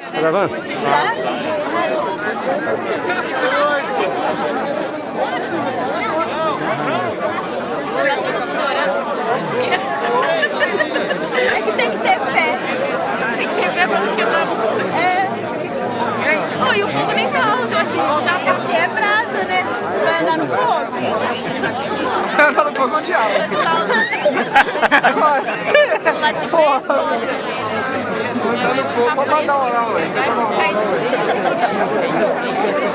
Tá gravando? É que tem que ter fé. Tem que ter fé pra não quebrar. É. Oh, e o fogo nem tá alto, eu acho que voltar é porque é brasa, né? Vai andar no fogo. Vai andar no fogo de água. Vai no fogo pra mandar uma aula.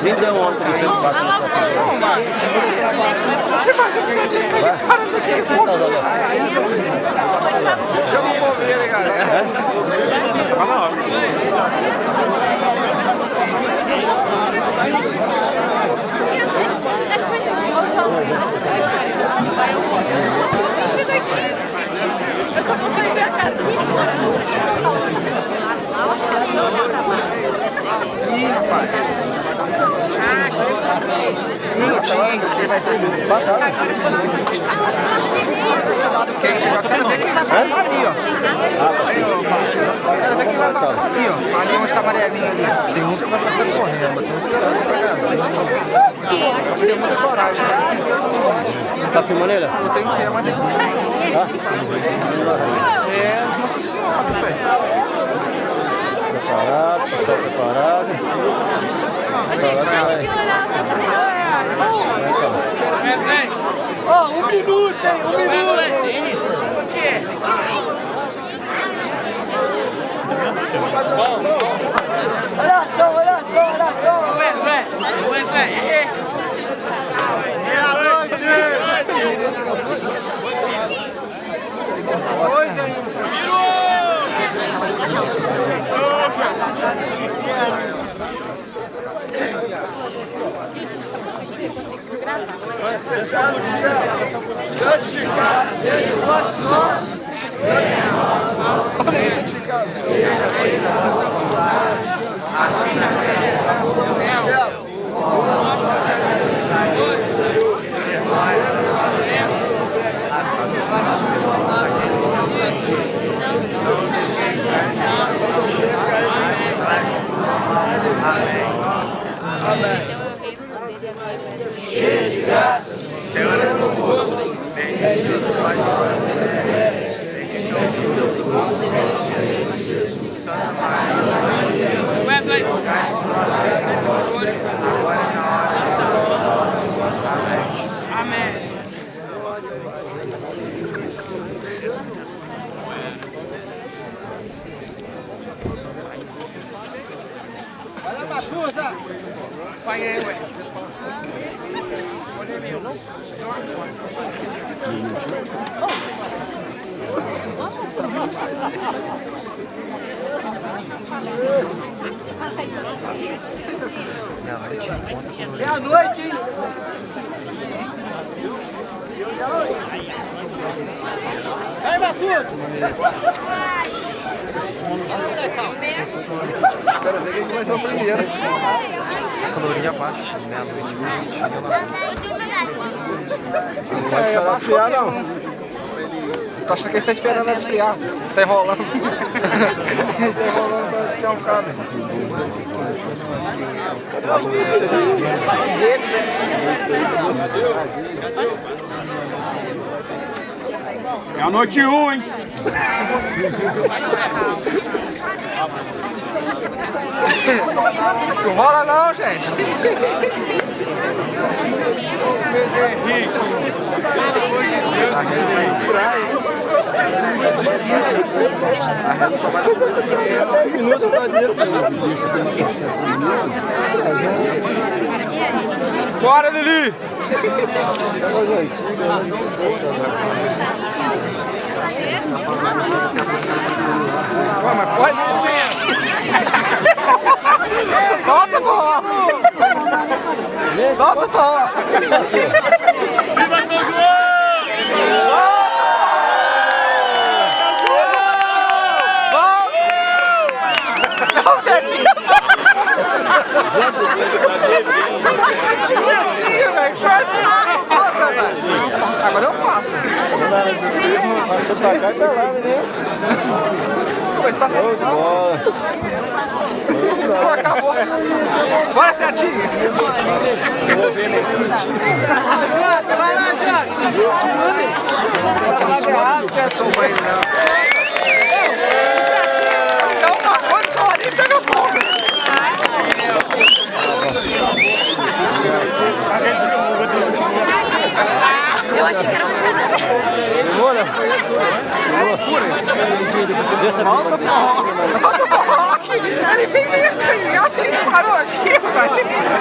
Nem deu uma hora pra você no barco. Você imagina se você tinha que de cara nesse fogo. Chama o bombeiro aí, galera. Vai lá. Eu só vou ver a cara. Ih, rapaz. Minutinho, vai ser bacana. Eu quero ver quem vai passar ali, ó. Quero ver quem vai passar ali, ó. Ali onde tá a amarelinha ali. Tem uns que vai passar correndo, tem uns que vai passar devagarzinho. Eu tenho muita coragem. Tá filmando ele? Eu tenho fé, mas depois. É, nossa senhora, velho. Preparado, tá preparado. Ó, 1 minuto, hein? 1 minuto. Oração, oração, oração. Santificado seja o vosso nome. Santificado seja a vossa vontade, assim na terra como no céu. Amém. Cheia de graça, Senhor é convosco, bendito sois vós entre as mulheres, bendito é o fruto do vosso ventre, Jesus. Santa Maria, rogai por nós pecadores, agora e na hora de nossa morte. Amém. Vai lá, Matusa! Vai aí, ué. É a noite, hein? Vai, Matusa! Quero ver quem vai ser o primeiro. Caloria abaixo, meia-noite, 20, não vai esperar esfriar, não. Tô achando que ele está esperando esfriar. Ele está enrolando. Ele está enrolando para esfriar um bocado. É a noite 1, hein? Não rola não, gente. A reza só vai dar 10 minutos pra dentro. Bora, Lili! Mas pode? Volta, pô! Volta, pô! Viva São João! Não, Zetinho! Zetinho, velho! Solta, velho! Agora eu passo! Tô pra cá e tá lá, né? Mas passa Bola! acabou. Bora, Setinho. Vai lá, Jota. Dá uma coisa só ali e pega fogo. Eu achei que era um de cada vez. Ele vem mesmo, ele parou aqui, velho.